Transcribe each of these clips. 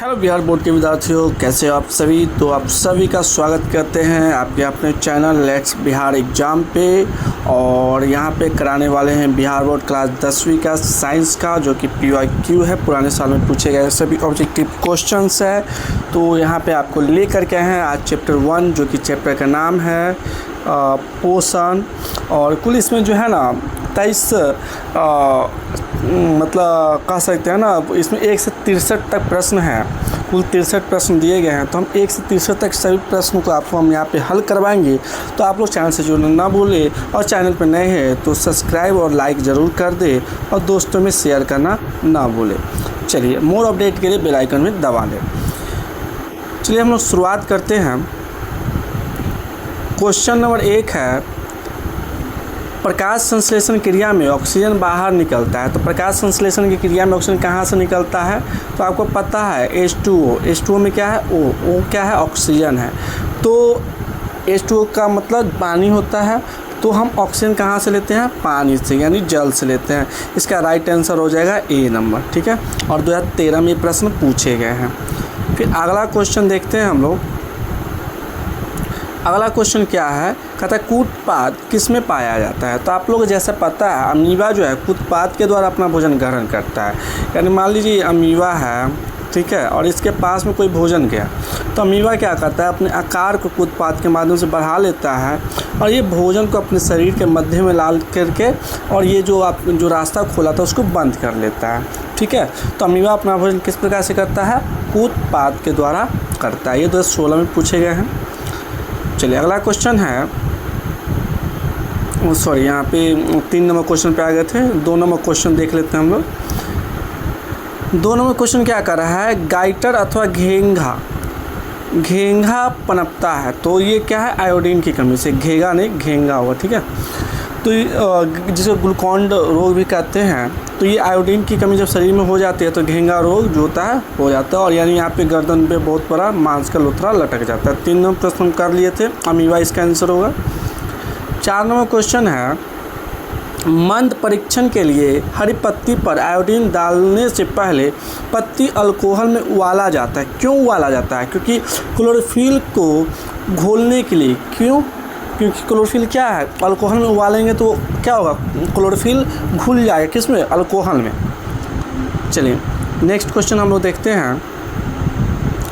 Hello Bihar board के विद्यार्थियों, कैसे हो आप सभी। तो आप सभी का स्वागत करते हैं आपके अपने चैनल लेट्स बिहार एग्ज़ाम पे। और यहाँ पे कराने वाले हैं बिहार बोर्ड क्लास 10वीं का साइंस का, जो कि PYQ है, पुराने साल में पूछे गए सभी ऑब्जेक्टिव क्वेश्चंस है। तो यहाँ पे आपको ले करके हैं आज चैप्टर 1, जो कि चैप्टर का नाम है पोषण। और कुल इसमें जो है ना 23 मतलब कह सकते हैं ना, इसमें 1 से 63 तक प्रश्न हैं। कुल 63 प्रश्न दिए गए हैं, तो हम 1 से 63 तक सभी प्रश्नों को आपको हम यहाँ पे हल करवाएंगे। तो आप लोग चैनल से जुड़ना ना भूलें, और चैनल पर नए हैं तो सब्सक्राइब और लाइक ज़रूर कर दें, और दोस्तों में शेयर करना ना भूलें। चलिए, मोर अपडेट के लिए बेल आइकन में दबा दें। चलिए हम लोग शुरुआत करते हैं। क्वेश्चन नंबर 1 है, प्रकाश संश्लेषण क्रिया में ऑक्सीजन बाहर निकलता है। तो प्रकाश संश्लेषण की क्रिया में ऑक्सीजन कहाँ से निकलता है? तो आपको पता है H2O। H2O में क्या है? O क्या है? ऑक्सीजन है। तो H2O का मतलब पानी होता है। तो हम ऑक्सीजन कहाँ से लेते हैं? पानी से, यानी जल से लेते हैं। इसका राइट आंसर हो जाएगा A नंबर, ठीक है। और 2013 में ये प्रश्न पूछे गए हैं। फिर अगला क्वेश्चन देखते हैं हम लोग। अगला क्वेश्चन क्या है? कहता है कूटपाद किस में पाया जाता है। तो आप लोग जैसे पता है, अमीबा जो है कूटपाद के द्वारा अपना भोजन ग्रहण करता है। यानी मान लीजिए अमीबा है, ठीक है, और इसके पास में कोई भोजन गया, तो अमीबा क्या करता है? अपने आकार को कूटपाद के माध्यम से बढ़ा लेता है, और ये भोजन को अपने शरीर के मध्य में ला करके, और ये जो रास्ता खोला था उसको बंद कर लेता है, ठीक है। तो अमीबा अपना भोजन किस प्रकार से करता है? कूटपाद के द्वारा करता है। ये 2016 में पूछे गए हैं। चलिए अगला क्वेश्चन है, सॉरी यहाँ पे 3 नंबर क्वेश्चन पे आ गए थे। 2 नंबर क्वेश्चन देख लेते हैं हम लोग। 2 नंबर क्वेश्चन क्या कर रहा है? गाइटर अथवा घेंघा पनपता है। तो ये क्या है? आयोडीन की कमी से। घेगा नहीं, घेंघा हुआ, ठीक है। तो जिसे ग्लूकोन रोग भी कहते हैं। तो ये आयोडीन की कमी जब शरीर में हो जाती है तो घेंघा रोग जो होता है हो जाता है। और यानी यहाँ पे गर्दन पे बहुत बड़ा मांस का लोथड़ा लटक जाता है। 3 नंबर प्रश्न कर लिए थे, अमीबा इसका आंसर होगा। 4 नंबर क्वेश्चन है, मंद परीक्षण के लिए हरी पत्ती पर आयोडीन डालने से पहले पत्ती अल्कोहल में उबाला जाता है। क्यों उबाला जाता है? क्योंकि क्लोरोफिल को घोलने के लिए। क्यों? क्योंकि क्लोरोफिल क्या है? अल्कोहल में उबालेंगे तो क्या होगा? क्लोरोफिल घुल जाएगा, किसमें? अल्कोहल में। चलिए नेक्स्ट क्वेश्चन हम लोग देखते हैं।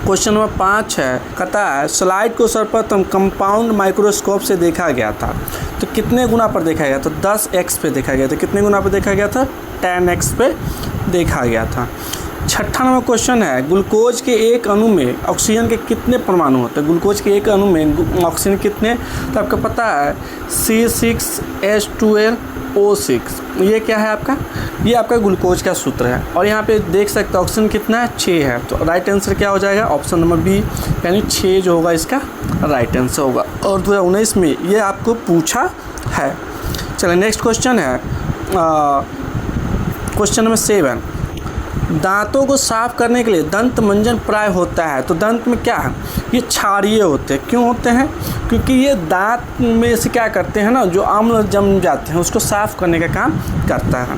क्वेश्चन नंबर 5 है, कहता है स्लाइड को सर्वप्रथम कंपाउंड माइक्रोस्कोप से देखा गया था। तो कितने गुना पर देखा गया? तो 10x पे देखा गया था। कितने गुना पर देखा गया था? 10x पे देखा गया था। 6ठा नंबर क्वेश्चन है, ग्लूकोज के एक अणु में ऑक्सीजन के कितने परमाणु होते हैं? ग्लूकोज के एक अणु में ऑक्सीजन कितने? तो आपको पता है C6H12O6। ये क्या है आपका? ये आपका ग्लूकोज का सूत्र है। और यहाँ पे देख सकते हैं ऑक्सीजन कितना है? 6 है। तो राइट आंसर क्या हो जाएगा? ऑप्शन नंबर बी, यानी 6 जो होगा इसका राइट आंसर होगा। और 2019 में ये आपको पूछा है। चलिए नेक्स्ट क्वेश्चन है, क्वेश्चन नंबर 7, दांतों को साफ करने के लिए दंत मंजन प्राय होता है। तो दंत में क्या है? ये क्षारीय होते हैं। क्यों होते हैं? क्योंकि ये दांत में से क्या करते हैं ना, जो अम्ल जम जाते हैं उसको साफ करने का काम करता है।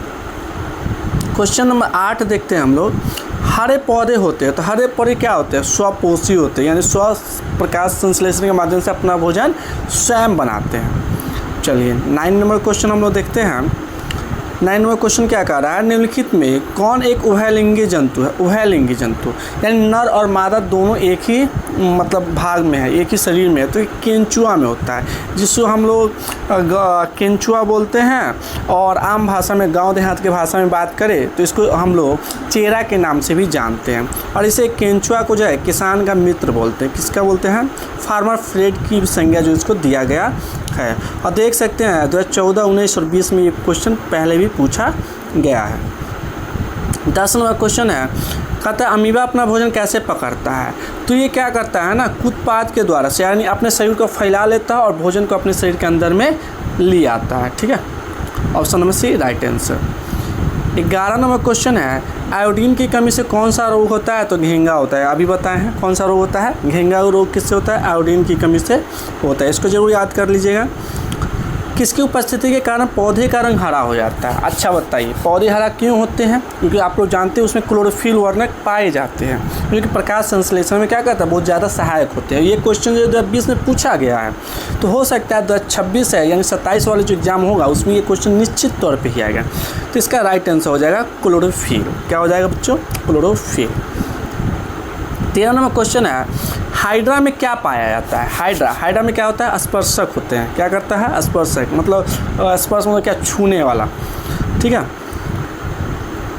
क्वेश्चन नंबर 8 देखते हैं हम लोग। हरे पौधे होते हैं। तो हरे पौधे क्या होते हैं? स्वपोषी होते हैं, यानी स्व प्रकाश संश्लेषण के माध्यम से अपना भोजन स्वयं बनाते हैं। चलिए 9 नंबर क्वेश्चन हम लोग देखते हैं। 9 नंबर क्वेश्चन क्या कह रहा है? निम्नलिखित में कौन एक उभयलिंगी जंतु है? उभयलिंगी जंतु यानी नर और मादा दोनों एक ही मतलब भाग में है, एक ही शरीर में है। तो केंचुआ में होता है, जिसको हम लोग केंचुआ बोलते हैं। और आम भाषा में, गांव देहात के भाषा में बात करें तो इसको हम लोग चेरा के नाम से भी जानते हैं। और इसे केंचुआ को जो है किसान का मित्र बोलते हैं। किसका बोलते हैं? फार्मर फ्रेंड की संज्ञा जो इसको दिया गया है। और देख सकते हैं 2014, 19 और 20 में ये क्वेश्चन पहले भी पूछा गया है। 10 नंबर क्वेश्चन है, कहता है अमीबा अपना भोजन कैसे पकड़ता है। तो ये क्या करता है ना, कूटपाद के द्वारा से, यानी अपने शरीर को फैला लेता है और भोजन को अपने शरीर के अंदर में ले आता है, ठीक है। Option number C right answer. 11 number question है, आयोडीन की कमी से कौन सा रोग होता है। तो घेंघा होता है। अभी बताए हैं कौन सा रोग होता है। घेंघा रोग किससे होता है? आयोडीन की कमी से होता है। इसको जरूर याद कर लीजिएगा। किसकी उपस्थिति के कारण पौधे का रंग हरा हो जाता है? अच्छा बताइए, पौधे हरा क्यों होते हैं? क्योंकि आप लोग जानते हैं उसमें क्लोरोफिल वर्णक पाए जाते हैं, क्योंकि प्रकाश संश्लेषण में क्या करता है, बहुत ज़्यादा सहायक होते हैं। ये क्वेश्चन जो 2020 में पूछा गया है, तो हो सकता है 2026 है यानी 27 वाले जो एग्जाम होगा उसमें ये क्वेश्चन निश्चित तौर पर ही आएगा। तो इसका राइट आंसर हो जाएगा क्लोरोफिल। क्या हो जाएगा बच्चों? क्लोरोफिल। 13 नंबर क्वेश्चन है, हाइड्रा में क्या पाया जाता है? हाइड्रा में क्या होता है? स्पर्शक होते हैं। क्या करता है? स्पर्शक, मतलब स्पर्श मतलब क्या, छूने वाला, ठीक है,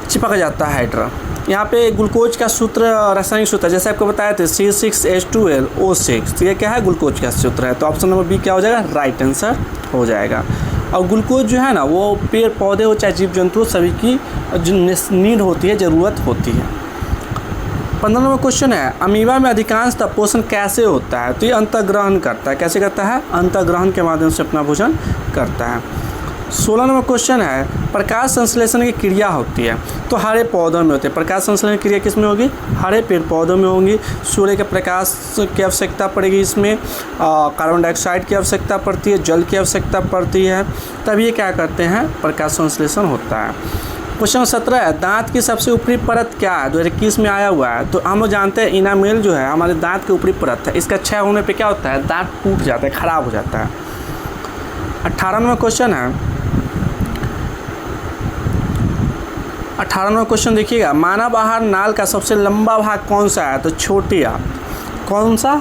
चिपक जाता है हाइड्रा। यहाँ पे ग्लूकोज का सूत्र, रासायनिक सूत्र जैसे आपको बताया थे C6H12O6, तो ये क्या है? ग्लूकोज का सूत्र है। तो ऑप्शन नंबर बी क्या हो जाएगा? राइट आंसर हो जाएगा। और ग्लूकोज जो है ना, वो पेड़ पौधे हो चाहे जीव जंतु, सभी की जो नीड होती है, ज़रूरत होती है। 15 नंबर क्वेश्चन है, अमीबा में अधिकांशतः पोषण कैसे होता है? तो ये अंतर्ग्रहण करता है। कैसे करता है? अंतर्ग्रहण के माध्यम से अपना भोजन करता है। 16 नंबर क्वेश्चन है, प्रकाश संश्लेषण की क्रिया होती है तो हरे पौधों में होती है। प्रकाश संश्लेषण की क्रिया किस में होगी? हरे पेड़ पौधों में होंगी। सूर्य के प्रकाश की आवश्यकता पड़ेगी, इसमें कार्बन डाइऑक्साइड की आवश्यकता पड़ती है, जल की आवश्यकता पड़ती है, तब ये क्या करते हैं? प्रकाश संश्लेषण होता है। क्वेश्चन 17 है, दांत की सबसे ऊपरी परत क्या है? 2021 में आया हुआ है। तो हम लोग जानते हैं इनामेल जो है हमारे दांत के ऊपरी परत है, इसका क्षय होने पे क्या होता है? दांत टूट जाता है, खराब हो जाता है। 18 नंबर क्वेश्चन है, 18 नंबर क्वेश्चन देखिएगा, मानव आहार नाल का सबसे लंबा भाग कौन सा है? तो छोटिया। कौन सा?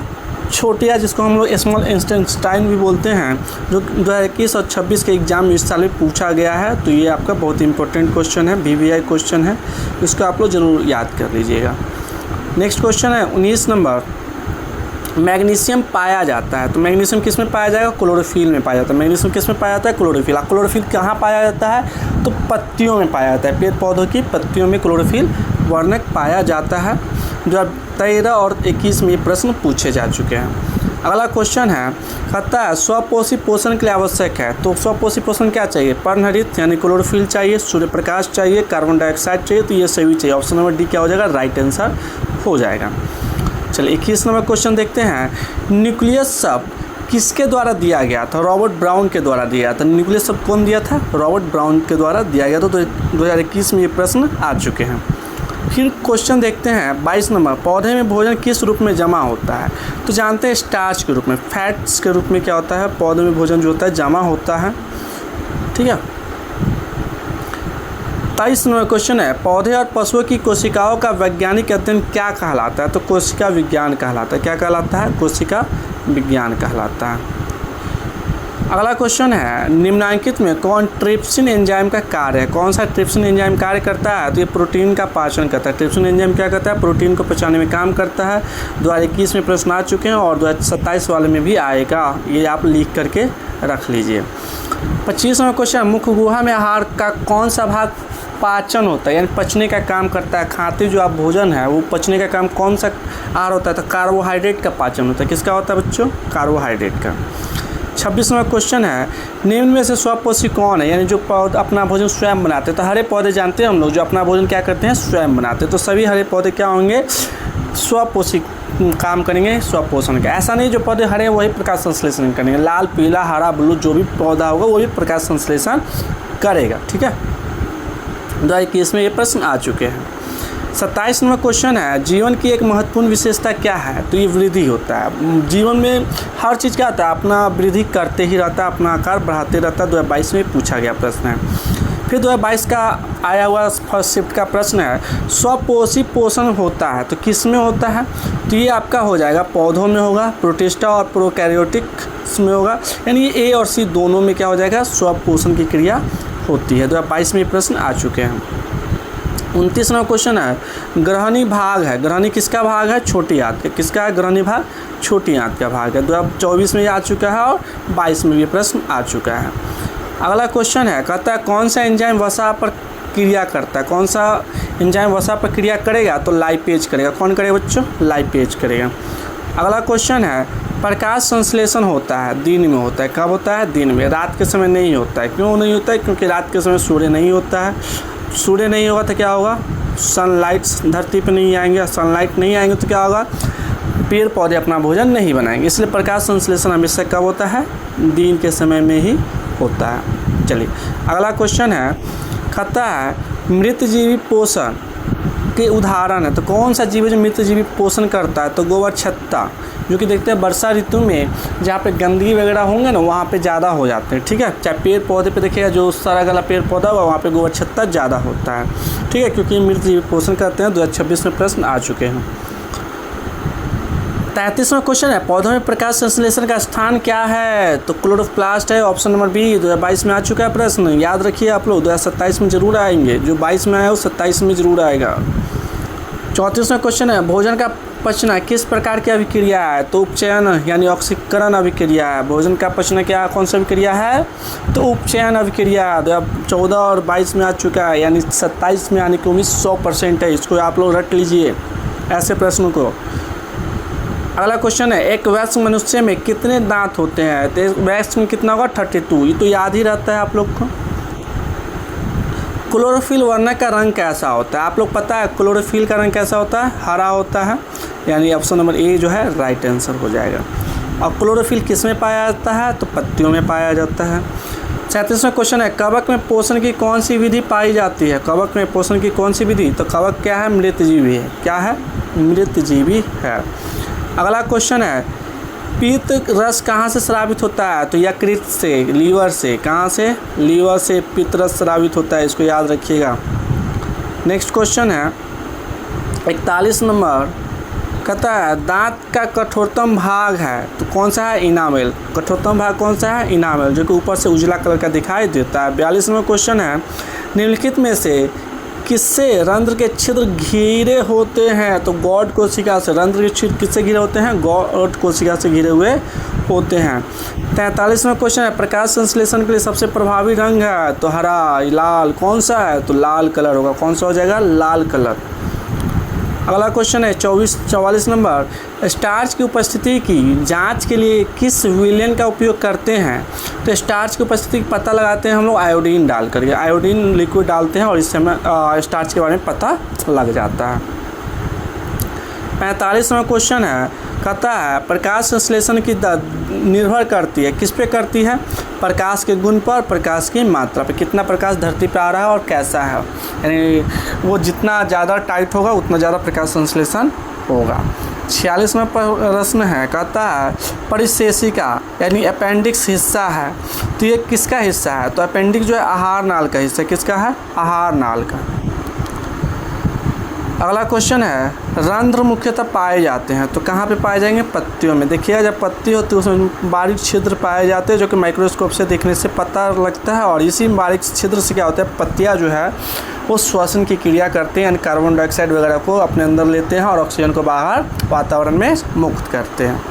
छोटिया, जिसको हम लोग स्मॉल इंटेस्टाइन भी बोलते हैं, जो 2021 और 26 के एग्जाम में इस साल में पूछा गया है। तो ये आपका बहुत इंपॉर्टेंट क्वेश्चन है, VVI क्वेश्चन है, इसको आप लोग ज़रूर याद कर लीजिएगा। नेक्स्ट क्वेश्चन है 19 नंबर, मैग्नीशियम पाया जाता है। तो मैग्नीशियम किस में पाया जाएगा? क्लोरोफिल में पाया जाता है। मैग्नीशियम किस में पाया जाता है? क्लोरोफिल। क्लोरोफिल कहाँ पाया जाता है? तो पत्तियों में पाया जाता है, पेड़ पौधों की पत्तियों में क्लोरोफिल वर्णक पाया जाता है। जो 13 और 21 में ये प्रश्न पूछे जा चुके हैं। अगला क्वेश्चन है, कहता है स्वपोषी पोषण के लिए आवश्यक है। तो स्वपोषी पोषण क्या चाहिए? पर्णहरित यानी क्लोरोफिल चाहिए, सूर्य प्रकाश चाहिए, कार्बन डाइऑक्साइड चाहिए, तो ये सभी चाहिए। ऑप्शन नंबर डी क्या हो जाएगा? राइट आंसर हो जाएगा। चलिए 21 नंबर क्वेश्चन देखते हैं, न्यूक्लियस शब्द किसके द्वारा दिया गया था? रॉबर्ट ब्राउन के द्वारा दिया था। न्यूक्लियस शब्द कौन दिया था? रॉबर्ट ब्राउन के द्वारा दिया गया था। तो 2021 में ये प्रश्न आ चुके हैं। फिर क्वेश्चन देखते हैं 22 नंबर, पौधे में भोजन किस रूप में जमा होता है? तो जानते हैं स्टार्च के रूप में, फैट्स के रूप में क्या होता है? पौधे में भोजन जो होता है जमा होता है, ठीक है। 23 नंबर क्वेश्चन है, पौधे और पशुओं की कोशिकाओं का वैज्ञानिक अध्ययन क्या कहलाता है? तो कोशिका विज्ञान कहलाता है। क्या कहलाता है? कोशिका विज्ञान कहलाता है। अगला क्वेश्चन है, निम्नलिखित में कौन ट्रिप्सिन एंजाइम का कार्य है? कौन सा ट्रिप्सिन एंजाइम कार्य करता है? तो ये प्रोटीन का पाचन करता है। ट्रिप्सिन एंजाइम क्या करता है? प्रोटीन को पचाने में काम करता है। 2021 में प्रश्न आ चुके हैं और 2027 वाले में भी आएगा, ये आप लिख करके रख लीजिए। 25 नंबर क्वेश्चन, मुख्य गुहा में आहार का कौन सा भाग पाचन होता है, यानी पचने का काम करता है? खाते जो आप भोजन है वो पचने का काम कौन सा आहार होता है? तो कार्बोहाइड्रेट का पाचन होता है। किसका होता है बच्चों? कार्बोहाइड्रेट का। 26 नंबर क्वेश्चन है, निम्न में से स्वपोषी कौन है? यानी जो पौधे अपना भोजन स्वयं बनाते हैं। तो हरे पौधे जानते हैं हम लोग, जो अपना भोजन क्या करते हैं? स्वयं बनाते हैं। तो सभी हरे पौधे क्या होंगे? स्वपोषी काम करेंगे, स्वपोषण का। ऐसा नहीं जो पौधे हरे वही प्रकाश संश्लेषण करेंगे, लाल पीला हरा ब्लू जो भी पौधा होगा वो भी प्रकाश संश्लेषण करेगा, ठीक है। 2021 में ये प्रश्न आ चुके हैं। 27 नंबर क्वेश्चन है, जीवन की एक महत्वपूर्ण विशेषता क्या है? तो ये वृद्धि होता है। जीवन में हर चीज़ क्या होता है? अपना वृद्धि करते ही रहता है, अपना आकार बढ़ाते रहता है। 2022 में पूछा गया प्रश्न है। फिर 2022 का आया हुआ फर्स्ट शिफ्ट का प्रश्न है, स्वपोषी पोषण होता है तो किस में होता है? तो ये आपका हो जाएगा पौधों में होगा, प्रोटिस्टा और प्रोकैरियोटिक्स में होगा, यानी ए और सी दोनों में क्या हो जाएगा? स्वपोषण की क्रिया होती है। 2022 में प्रश्न आ चुके हैं। 29 नंबर क्वेश्चन है, ग्रहणी भाग है। ग्रहणी किसका भाग है? छोटी आंत का। किसका है ग्रहणी भाग? छोटी आंत का भाग है। 2024 में ये आ चुका है और 22 में ये प्रश्न आ चुका है। अगला क्वेश्चन है, कहता है कौन सा एंजाइम वसा पर क्रिया करता है? कौन सा एंजाइम वसा पर क्रिया करेगा? तो लाइपेज करेगा। कौन करेगा बच्चों? लाइपेज करेगा। अगला क्वेश्चन है, प्रकाश संश्लेषण होता है दिन में होता है। कब होता है? दिन में। रात के समय नहीं होता है। क्यों नहीं होता है? क्योंकि रात के समय सूर्य नहीं होता है। सूर्य नहीं होगा तो क्या होगा? सनलाइट्स धरती पर नहीं आएंगे। सनलाइट नहीं आएंगे तो क्या होगा? पेड़ पौधे अपना भोजन नहीं बनाएंगे। इसलिए प्रकाश संश्लेषण हमेशा कब होता है? दिन के समय में ही होता है। चलिए अगला क्वेश्चन है, कहता है मृतजीवी पोषण के उदाहरण है। तो कौन सा जीव है जो मृतजीवी पोषण करता है? तो गोबर छत्ता, जो कि देखते हैं वर्षा ऋतु में जहाँ पे गंदगी वगैरह होंगे ना वहाँ पे ज़्यादा हो जाते हैं। ठीक है, चाहे पेड़ पौधे पे देखिएगा जो सारा गला पेड़ पौधा होगा वहाँ पे गोबर छत्ता ज़्यादा होता है। ठीक है, क्योंकि मृतजीवी पोषण करते हैं। 2026 में प्रश्न आ चुके हैं। 33वां क्वेश्चन है, पौधों में प्रकाश संश्लेषण का स्थान क्या है? तो क्लोरोप्लास्ट है, ऑप्शन नंबर बी। 2022 में आ चुका है प्रश्न, याद रखिए आप लोग। 2027 में जरूर आएंगे, जो 22 में आया वो 27 में जरूर आएगा। 34वां क्वेश्चन है, भोजन का पचना किस प्रकार की अभिक्रिया है? तो उपचयन यानी ऑक्सीकरण अभिक्रिया है। भोजन का पचना क्या कौन सा अभिक्रिया है? तो उपचयन अभिक्रिया। 2014 और 22 में आ चुका है, यानी 27 में आने की उम्मीद 100% है। इसको आप लोग रट लीजिए ऐसे प्रश्नों को। अगला क्वेश्चन है, एक वयस्क मनुष्य में कितने दांत होते हैं? तो वयस्क में कितना होगा? 32। ये तो याद ही रहता है आप लोग को। क्लोरोफिल वर्णक का रंग कैसा होता है? आप लोग पता है क्लोरोफिल का रंग कैसा होता है? हरा होता है, यानी ऑप्शन नंबर ए जो है राइट आंसर हो जाएगा। और क्लोरोफिल किस में पाया जाता है? तो पत्तियों में पाया जाता है। 37वां क्वेश्चन है, कवक में पोषण की कौन सी विधि पाई जाती है? कवक में पोषण की कौन सी विधि? तो कवक क्या है? मृतजीवी है। क्या है? मृतजीवी है। अगला क्वेश्चन है, पित्त रस कहाँ से स्रावित होता है? तो यकृत से, लीवर से। कहाँ से? लीवर से पित्त रस स्रावित होता है, इसको याद रखिएगा। नेक्स्ट क्वेश्चन है 41 नंबर, कहता है दांत का कठोरतम भाग है। तो कौन सा है? इनामेल। कठोरतम भाग कौन सा है? इनामेल, जो कि ऊपर से उजला कलर का दिखाई देता है। 42 नंबर क्वेश्चन है, निम्नलिखित में से किससे रंध्र के छिद्र घिरे होते हैं? तो गॉड कोशिका से। रंध्र के छिद्र किससे घिरे होते हैं? गॉड कोशिका से घिरे हुए होते हैं। 43वां क्वेश्चन है, प्रकाश संश्लेषण के लिए सबसे प्रभावी रंग है? तो हरा, लाल। कौन सा है? तो लाल कलर होगा। कौन सा हो जाएगा? लाल कलर। अगला क्वेश्चन है 44 नंबर, स्टार्च की उपस्थिति की जांच के लिए किस विलयन का उपयोग करते हैं? तो स्टार्च की उपस्थिति का पता लगाते हैं हम लोग आयोडीन डाल करके। आयोडीन लिक्विड डालते हैं और इससे हमें स्टार्च के बारे में पता लग जाता है। 45वां क्वेश्चन है, कहता है प्रकाश संश्लेषण की दर निर्भर करती है किस पे करती है? प्रकाश के गुण पर, प्रकाश की मात्रा पर। कितना प्रकाश धरती पर आ रहा है और कैसा है, यानी वो जितना ज़्यादा टाइट होगा उतना ज़्यादा प्रकाश संश्लेषण होगा। 46वां प्रश्न है, कहता है परिशेषिका यानी अपेंडिक्स हिस्सा है, तो ये किसका हिस्सा है? तो अपेंडिक्स जो है आहार नाल का हिस्सा। किसका है? आहार नाल का। अगला क्वेश्चन है, रंध्र मुख्यतः पाए जाते हैं, तो कहाँ पे पाए जाएंगे? पत्तियों में। देखिएगा जब पत्ती होती है उसमें बारीक छिद्र पाए जाते हैं, जो कि माइक्रोस्कोप से देखने से पता लगता है। और इसी बारीक छिद्र से क्या होता है? पत्तियाँ जो है वो श्वसन की क्रिया करते हैं, यानी कार्बन डाइऑक्साइड वगैरह को अपने अंदर लेते हैं और ऑक्सीजन को बाहर वातावरण में मुक्त करते हैं।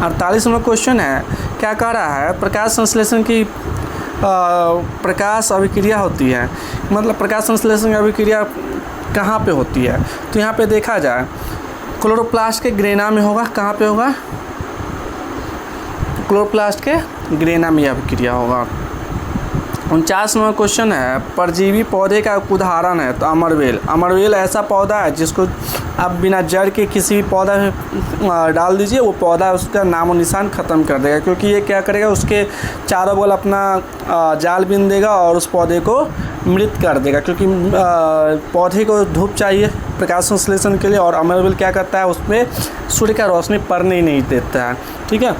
48वां क्वेश्चन है, क्या कह रहा है? प्रकाश संश्लेषण की प्रकाश अभिक्रिया होती है, मतलब प्रकाश संश्लेषण की अभिक्रिया कहाँ पे होती है? तो यहाँ पे देखा जाए क्लोरोप्लास्ट के ग्रेना में होगा। कहाँ पे होगा? क्लोरोप्लास्ट के ग्रेना में यह अभिक्रिया होगा। 49वां क्वेश्चन है, परजीवी पौधे का एक उदाहरण है। तो अमरवेल। अमरवेल ऐसा पौधा है जिसको आप बिना जड़ के किसी भी पौधा में डाल दीजिए, वो पौधा उसका नामो निशान ख़त्म कर देगा, क्योंकि ये क्या करेगा उसके चारों बगल अपना जाल बीन देगा और उस पौधे को मृत कर देगा, क्योंकि पौधे को धूप चाहिए प्रकाश संश्लेषण के लिए, और अमरवेल क्या करता है उसमें सूर्य का रोशनी पड़ने ही नहीं देता है। ठीक है,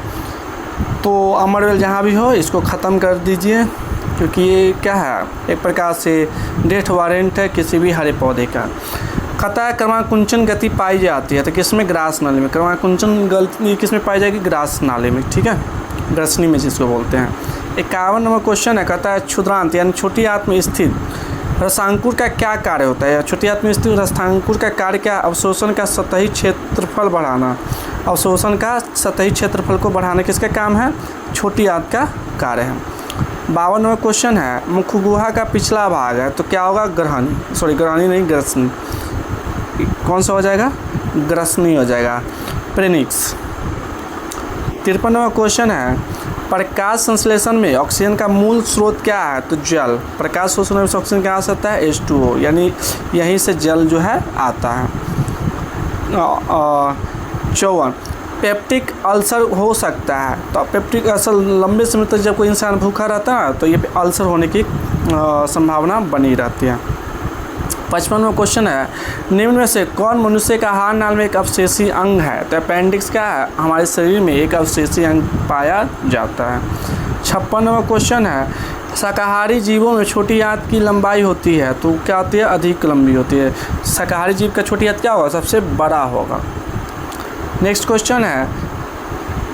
तो अमरवेल जहाँ भी हो इसको ख़त्म कर दीजिए, क्योंकि ये क्या है एक प्रकार से डेथ वारंट है किसी भी हरे पौधे का। कहता है क्रमाकुंचन गति पाई जाती है, तो किसमें? ग्रास नाली में। क्रमाकुंचन गति किसमें पाई जाएगी? ग्रास नाली में। ठीक है, ग्रसनी में जिसको बोलते हैं। 51 नंबर क्वेश्चन है, कहता है क्षुद्रांत यानी छोटी आंत में स्थित रसांकुर का क्या कार्य होता है? छोटी आंत में स्थित रसांकुर का कार्य क्या? अवशोषण का सतही क्षेत्रफल बढ़ाना। अवशोषण का सतही क्षेत्रफल को बढ़ाना किसका काम है? छोटी आंत का कार्य है। 52 नंबर क्वेश्चन है, मुख्य गुहा का पिछला भाग है, तो क्या होगा? ग्रहणी। सॉरी, ग्रहणी नहीं, ग्रसनी। कौन सा हो जाएगा? ग्रसनी हो जाएगा, प्रेनिक्स। 53 नंबर क्वेश्चन है, प्रकाश संश्लेषण में ऑक्सीजन का मूल स्रोत क्या है? तो जल। प्रकाश शोषण में ऑक्सीजन कहाँ से आता है? H2O, यानी यहीं से जल जो है आता है। 54 पेप्टिक अल्सर हो सकता है। तो पेप्टिक अल्सर लंबे समय तक जब कोई इंसान भूखा रहता है तो ये अल्सर होने की संभावना बनी रहती है। 55वां क्वेश्चन है, निम्न में से कौन मनुष्य का आहार नाल में एक अवशेषी अंग है? तो अपेंडिक्स क्या है? हमारे शरीर में एक अवशेषी अंग पाया जाता है। 56वां क्वेश्चन है, शाकाहारी जीवों में छोटी आंत की लंबाई होती है तो क्या होती है? अधिक लंबी होती है। शाकाहारी जीव का छोटी आंत क्या होगा? सबसे बड़ा होगा। नेक्स्ट क्वेश्चन है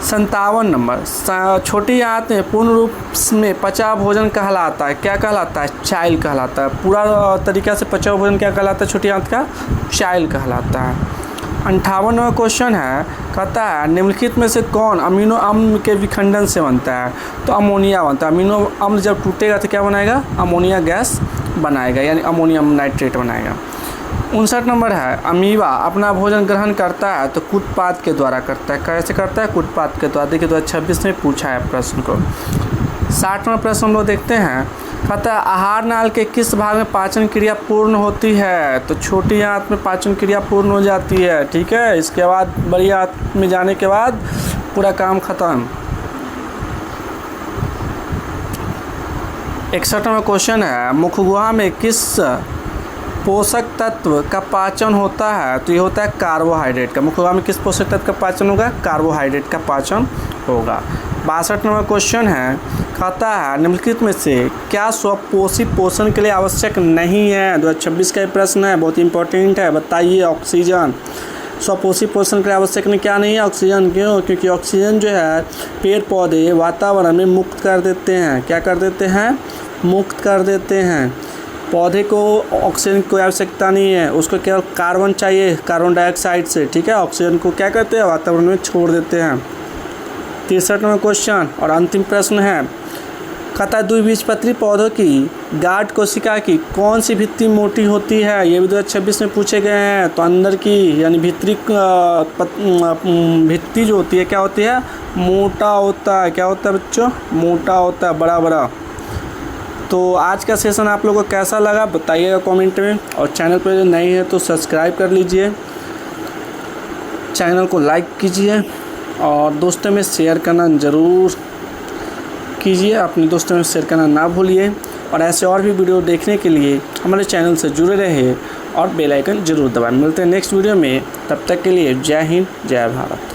57 नंबर, छोटी आंत में पूर्ण रूप में पचा भोजन कहलाता है, क्या कहलाता है? चाइल कहलाता है। पूरा तरीका से पचा भोजन क्या कहलाता है? छोटी आंत का चाइल कहलाता है। 58वां क्वेश्चन है, कहता है निम्नलिखित में से कौन अमीनो अम्ल के विखंडन से बनता है? तो अमोनिया बनता है। अमीनो अम्ल जब टूटेगा तो क्या बनाएगा? अमोनिया गैस बनाएगा, यानी अमोनियम नाइट्रेट बनाएगा। 59 नंबर है, अमीबा अपना भोजन ग्रहण करता है तो कूटपाद के द्वारा करता है। कैसे करता है? कूटपाद के द्वारा। देखिए 2026 में पूछा है प्रश्न को। 60वां प्रश्न हम लोग देखते हैं, कहता है आहार नाल के किस भाग में पाचन क्रिया पूर्ण होती है? तो छोटी आंत में पाचन क्रिया पूर्ण हो जाती है, ठीक है। इसके बाद बड़ी आंत में जाने के बाद पूरा काम खत्म। 61वां क्वेश्चन है, मुखगुहा में किस पोषक तत्व का पाचन होता है? तो ये होता है कार्बोहाइड्रेट का। मुखगुहा में किस पोषक तत्व का पाचन होगा? कार्बोहाइड्रेट का पाचन होगा। 62 नंबर क्वेश्चन है, कहता है निम्नलिखित में से क्या स्वपोषी पोषण के लिए आवश्यक नहीं है? 2026 का प्रश्न है, बहुत इंपॉर्टेंट है। बताइए ऑक्सीजन स्वपोषी पोषण के लिए आवश्यक नहीं, क्या नहीं है? ऑक्सीजन। क्यों? क्योंकि ऑक्सीजन जो है पेड़ पौधे वातावरण में मुक्त कर देते हैं। क्या कर देते हैं? मुक्त कर देते हैं। पौधे को ऑक्सीजन की कोई आवश्यकता नहीं है, उसको केवल कार्बन चाहिए, कार्बन डाइऑक्साइड से, ठीक है। ऑक्सीजन को क्या करते हैं? वातावरण में छोड़ देते हैं। 63वां क्वेश्चन और अंतिम प्रश्न है, कहता है द्विबीजपत्री पौधों की गाढ़ कोशिका की कौन सी भित्ति मोटी होती है? ये भी 2026 में पूछे गए हैं। तो अंदर की यानी भीतरी भित्ति जो होती है क्या होती है? मोटा होता है। क्या होता है बच्चों? मोटा होता है, बड़ा बड़ा। तो आज का सेशन आप लोगों को कैसा लगा बताइएगा कमेंट में, और चैनल पर नए हैं तो सब्सक्राइब कर लीजिए, चैनल को लाइक कीजिए और दोस्तों में शेयर करना ज़रूर कीजिए। अपने दोस्तों में शेयर करना ना भूलिए, और ऐसे और भी वीडियो देखने के लिए हमारे चैनल से जुड़े रहिए और बेल आइकन ज़रूर दबाएं। मिलते हैं नेक्स्ट वीडियो में, तब तक के लिए जय हिंद, जय भारत।